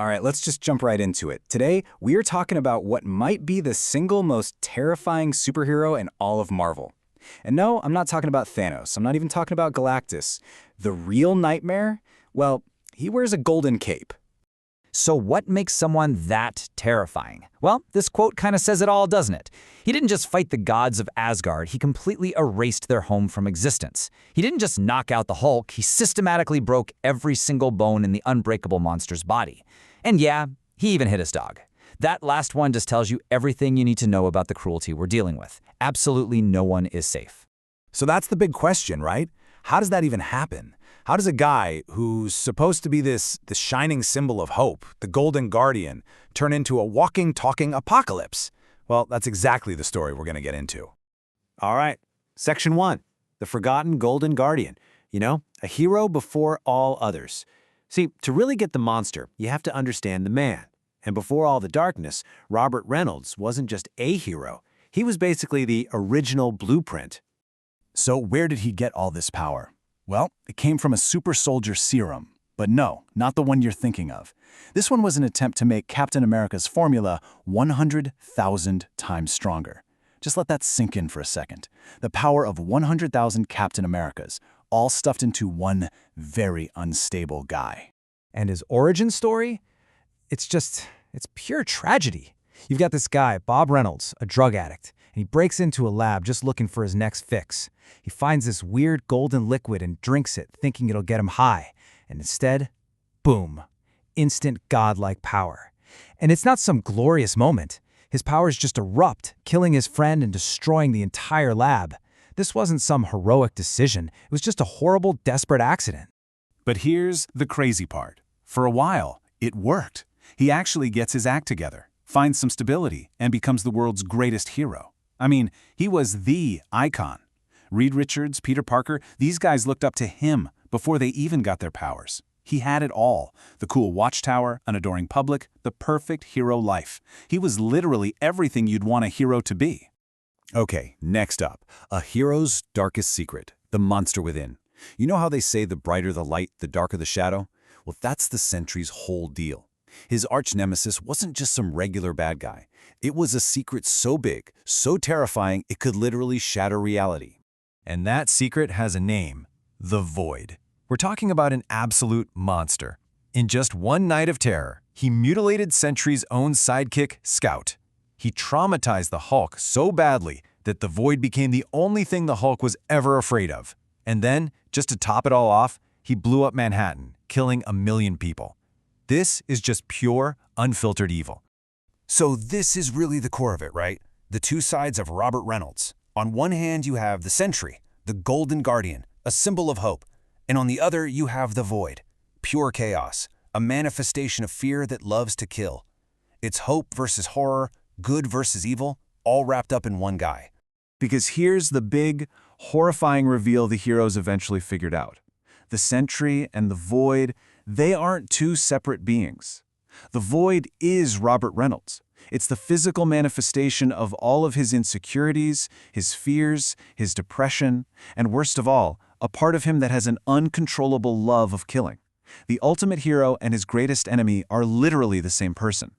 All right, let's just jump right into it. Today, we are talking about what might be the single most terrifying superhero in all of Marvel. And no, I'm not talking about Thanos. I'm not even talking about Galactus. The real nightmare? Well, he wears a golden cape. So what makes someone that terrifying? Well, this quote kind of says it all, doesn't it? He didn't just fight the gods of Asgard, he completely erased their home from existence. He didn't just knock out the Hulk, he systematically broke every single bone in the unbreakable monster's body. And yeah, he even hit his dog. That last one just tells you everything you need to know about the cruelty we're dealing with. Absolutely no one is safe. So that's the big question, right? How does that even happen? How does a guy who's supposed to be this shining symbol of hope, the Golden Guardian, turn into a walking, talking apocalypse? Well, that's exactly the story we're going to get into. All right, Section 1, the Forgotten Golden Guardian. You know, a hero before all others. See, to really get the monster, you have to understand the man. And before all the darkness, Robert Reynolds wasn't just a hero. He was basically the original blueprint. So where did he get all this power? Well, it came from a super soldier serum. But no, not the one you're thinking of. This one was an attempt to make Captain America's formula 100,000 times stronger. Just let that sink in for a second. The power of 100,000 Captain Americas, all stuffed into one very unstable guy. And his origin story? It's pure tragedy. You've got this guy, Bob Reynolds, a drug addict, and he breaks into a lab just looking for his next fix. He finds this weird golden liquid and drinks it, thinking it'll get him high. And instead, boom, instant godlike power. And it's not some glorious moment. His powers just erupt, killing his friend and destroying the entire lab. This wasn't some heroic decision. It was just a horrible, desperate accident. But here's the crazy part. For a while, it worked. He actually gets his act together, finds some stability, and becomes the world's greatest hero. I mean, he was the icon. Reed Richards, Peter Parker, these guys looked up to him before they even got their powers. He had it all. The cool watchtower, an adoring public, the perfect hero life. He was literally everything you'd want a hero to be. Okay, next up, a hero's darkest secret, the monster within. You know how they say the brighter the light, the darker the shadow? Well, that's the Sentry's whole deal. His arch-nemesis wasn't just some regular bad guy. It was a secret so big, so terrifying, it could literally shatter reality. And that secret has a name, the Void. We're talking about an absolute monster. In just one night of terror, he mutilated Sentry's own sidekick, Scout. He traumatized the Hulk so badly that the Void became the only thing the Hulk was ever afraid of. And then, just to top it all off, he blew up Manhattan, killing 1 million people. This is just pure, unfiltered evil. So this is really the core of it, right? The two sides of Robert Reynolds. On one hand, you have the Sentry, the Golden Guardian, a symbol of hope. And on the other, you have the Void, pure chaos, a manifestation of fear that loves to kill. It's hope versus horror, good versus evil, all wrapped up in one guy. Because here's the big, horrifying reveal the heroes eventually figured out. The Sentry and the Void, they aren't two separate beings. The Void is Robert Reynolds. It's the physical manifestation of all of his insecurities, his fears, his depression, and worst of all, a part of him that has an uncontrollable love of killing. The ultimate hero and his greatest enemy are literally the same person.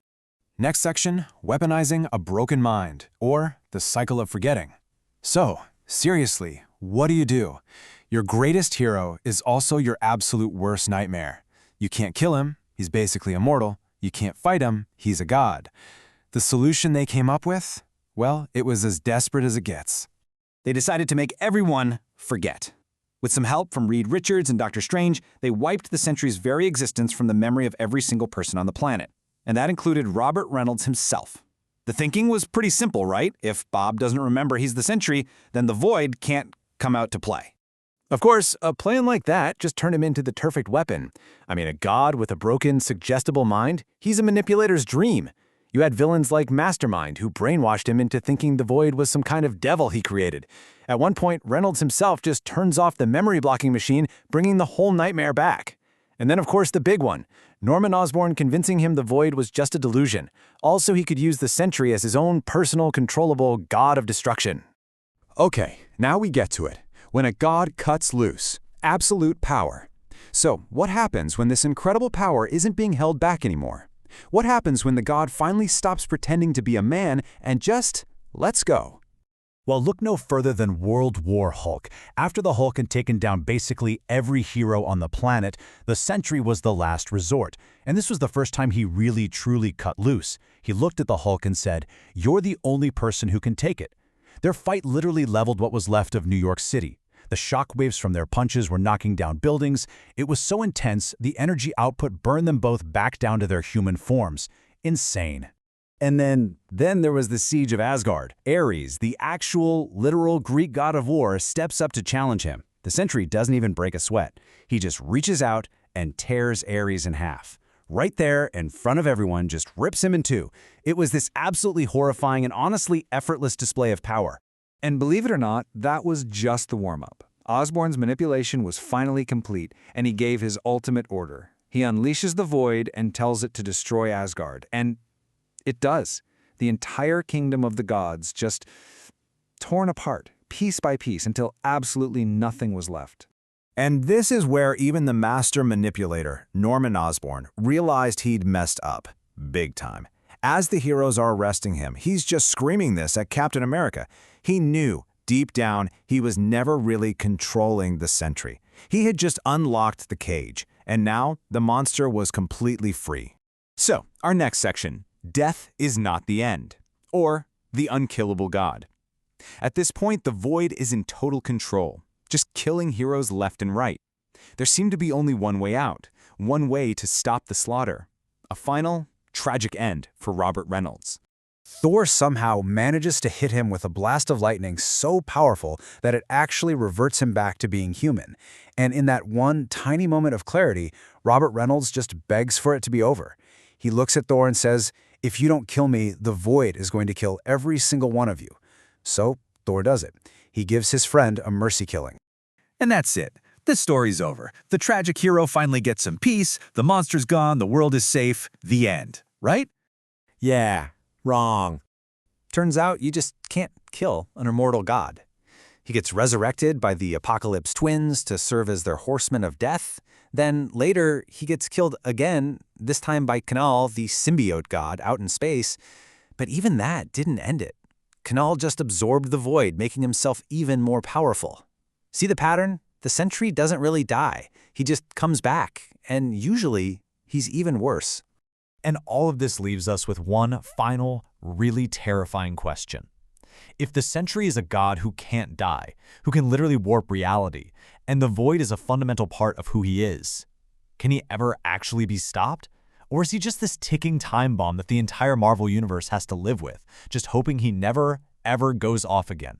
Next section, weaponizing a broken mind, or the cycle of forgetting. So, seriously, what do you do? Your greatest hero is also your absolute worst nightmare. You can't kill him, he's basically immortal. You can't fight him, he's a god. The solution they came up with? Well, it was as desperate as it gets. They decided to make everyone forget. With some help from Reed Richards and Dr. Strange, they wiped the Sentry's very existence from the memory of every single person on the planet. And that included Robert Reynolds himself. The thinking was pretty simple, right? If Bob doesn't remember he's the Sentry, then the Void can't come out to play. Of course, a plan like that just turned him into the perfect weapon. I mean, a god with a broken, suggestible mind? He's a manipulator's dream. You had villains like Mastermind, who brainwashed him into thinking the Void was some kind of devil he created. At one point, Reynolds himself just turns off the memory-blocking machine, bringing the whole nightmare back. And then, of course, the big one. Norman Osborn convincing him the Void was just a delusion. Also, he could use the Sentry as his own personal, controllable god of destruction. Okay, now we get to it. When a god cuts loose, absolute power. So, what happens when this incredible power isn't being held back anymore? What happens when the god finally stops pretending to be a man and just lets go? Well, look no further than World War Hulk. After the Hulk had taken down basically every hero on the planet, the Sentry was the last resort. And this was the first time he really truly cut loose. He looked at the Hulk and said, "You're the only person who can take it." Their fight literally leveled what was left of New York City. The shockwaves from their punches were knocking down buildings. It was so intense, the energy output burned them both back down to their human forms. Insane. And then there was the siege of Asgard. Ares, the actual, literal Greek god of war, steps up to challenge him. The Sentry doesn't even break a sweat. He just reaches out and tears Ares in half. Right there, in front of everyone, just rips him in two. It was this absolutely horrifying and honestly effortless display of power. And believe it or not, that was just the warm-up. Osborn's manipulation was finally complete, and he gave his ultimate order. He unleashes the Void and tells it to destroy Asgard, and it does. The entire kingdom of the gods just torn apart, piece by piece, until absolutely nothing was left. And this is where even the master manipulator, Norman Osborn, realized he'd messed up. Big time. As the heroes are arresting him, he's just screaming this at Captain America. He knew, deep down, he was never really controlling the Sentry. He had just unlocked the cage, and now the monster was completely free. So, our next section. Death is not the end, or the unkillable god. At this point, the Void is in total control, just killing heroes left and right. There seemed to be only one way out, one way to stop the slaughter. A final, tragic end for Robert Reynolds. Thor somehow manages to hit him with a blast of lightning so powerful that it actually reverts him back to being human. And in that one tiny moment of clarity, Robert Reynolds just begs for it to be over. He looks at Thor and says, "If you don't kill me, the Void is going to kill every single one of you." So Thor does it. He gives his friend a mercy killing. And that's it. The story's over. The tragic hero finally gets some peace, the monster's gone, the world is safe. The end. Right? Yeah, wrong. Turns out you just can't kill an immortal god. He gets resurrected by the Apocalypse twins to serve as their horsemen of death. Then later, he gets killed again, this time by Canal, the symbiote god, out in space. But even that didn't end it. Canal just absorbed the Void, making himself even more powerful. See the pattern? The Sentry doesn't really die. He just comes back, and usually, he's even worse. And all of this leaves us with one final, really terrifying question. If the Sentry is a god who can't die, who can literally warp reality, and the Void is a fundamental part of who he is, can he ever actually be stopped? Or is he just this ticking time bomb that the entire Marvel Universe has to live with, just hoping he never, ever goes off again?